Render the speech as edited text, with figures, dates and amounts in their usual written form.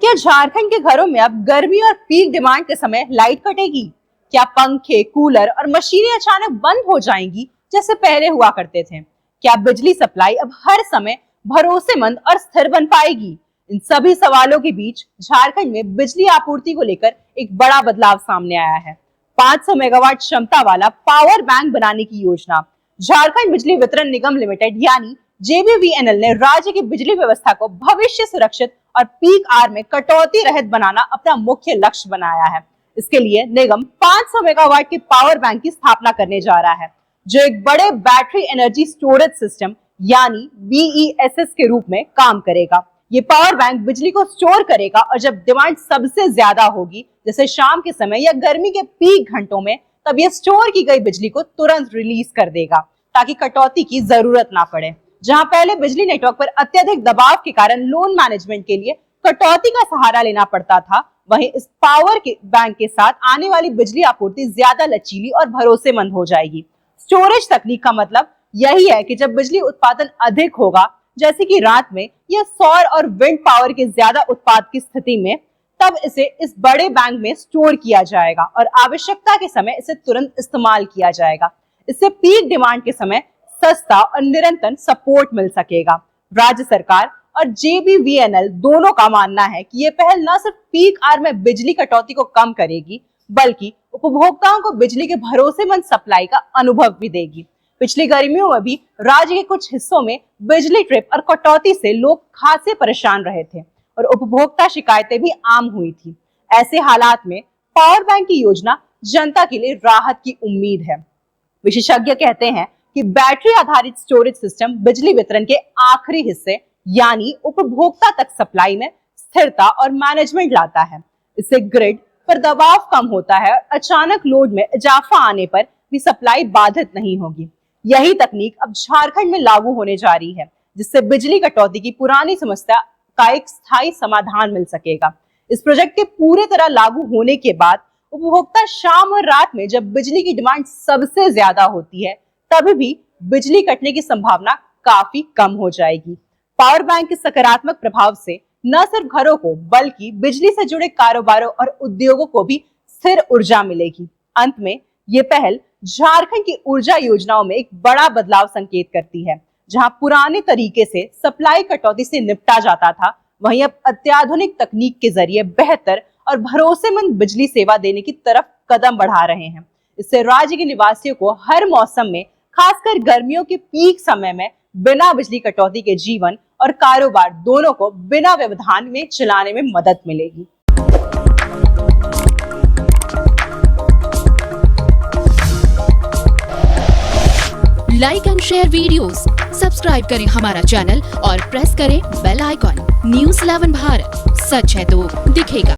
क्या झारखंड के घरों में अब गर्मी और पीक डिमांड के समय लाइट कटेगी? क्या पंखे, कूलर और मशीनें अचानक बंद हो जाएंगी जैसे पहले हुआ करते थे? क्या बिजली सप्लाई अब हर समय भरोसेमंद और स्थिर बन पाएगी? इन सभी सवालों के बीच झारखंड में बिजली आपूर्ति को लेकर एक बड़ा बदलाव सामने आया है। 500 मेगावाट क्षमता वाला पावर बैंक बनाने की योजना झारखंड बिजली वितरण निगम लिमिटेड यानी JBVNL ने राज्य की बिजली व्यवस्था को भविष्य सुरक्षित और पीक आवर में कटौती रहित बनाना अपना मुख्य लक्ष्य बनाया है। इसके लिए निगम 500 मेगावाट के पावर बैंक की स्थापना करने जा रहा है, जो एक बड़े बैटरी एनर्जी स्टोरेज सिस्टम यानी BESS के रूप में काम करेगा। ये पावर बैंक बिजली को स्टोर करेगा और जब डिमांड सबसे ज्यादा होगी, जैसे शाम के समय या गर्मी के पीक घंटों में, तब ये स्टोर की गई बिजली को तुरंत रिलीज कर देगा ताकि कटौती की जरूरत ना पड़े। जहां पहले बिजली नेटवर्क पर अत्यधिक दबाव के कारण लोड मैनेजमेंट के लिए कटौती का सहारा लेना पड़ता था, वहीं इस पावर के बैंक के साथ आने वाली बिजली आपूर्ति ज्यादा लचीली और भरोसेमंद हो जाएगी। स्टोरेज तकनीक का मतलब यही है कि जब बिजली उत्पादन अधिक होगा, जैसे कि रात में या सौर और विंड पावर के ज्यादा उत्पाद की स्थिति में, तब इसे इस बड़े बैंक में स्टोर किया जाएगा और आवश्यकता के समय इसे तुरंत इस्तेमाल किया जाएगा। इससे पीक डिमांड के समय सस्ता और निरंतर सपोर्ट मिल सकेगा। राज्य सरकार और JBVNL दोनों का मानना है कि ये पहल न सिर्फ पीक आवर में बिजली कटौती को कम करेगी, बल्कि उपभोक्ताओं को बिजली के भरोसेमंद सप्लाई का अनुभव भी देगी। पिछली गर्मियों में भी राज्य के कुछ हिस्सों में बिजली ट्रिप और कटौती से लोग खासे परेशान रहे थे और उपभोक्ता शिकायतें भी आम हुई थी। ऐसे हालात में पावर बैंक की योजना जनता के लिए राहत की उम्मीद है। विशेषज्ञ कहते हैं कि बैटरी आधारित स्टोरेज सिस्टम बिजली वितरण के आखिरी हिस्से यानी उपभोक्ता तक सप्लाई में स्थिरता और मैनेजमेंट लाता है। इससे ग्रिड पर दबाव कम होता है और अचानक लोड में इजाफा आने पर भी सप्लाई बाधित नहीं होगी। यही तकनीक अब झारखंड में लागू होने जा रही है, जिससे बिजली कटौती की पुरानी समस्या का एक स्थायी समाधान मिल सकेगा। इस प्रोजेक्ट के पूरे तरह लागू होने के बाद उपभोक्ता शाम और रात में जब बिजली की डिमांड सबसे ज्यादा होती है, तभी भी बिजली कटने की संभावना काफी कम हो जाएगी। पावर बैंक के सकारात्मक प्रभाव से न सिर्फ घरों को बल्कि बिजली से जुड़े कारोबारों और उद्योगों को भी स्थिर ऊर्जा मिलेगी। अंत में ये पहल झारखंड की ऊर्जा योजनाओं में एक बड़ा बदलाव संकेत करती है। जहां पुराने तरीके से सप्लाई कटौती से निपटा जाता था, वहीं अब अत्याधुनिक तकनीक के जरिए बेहतर और भरोसेमंद बिजली सेवा देने की तरफ कदम बढ़ा रहे हैं। इससे राज्य के निवासियों को हर मौसम में, खासकर गर्मियों के पीक समय में, बिना बिजली कटौती के जीवन और कारोबार दोनों को बिना व्यवधान में चलाने में मदद मिलेगी। Like and share videos, subscribe करें हमारा चैनल और प्रेस करें बेल आइकॉन। News 11 भारत, सच है तो दिखेगा।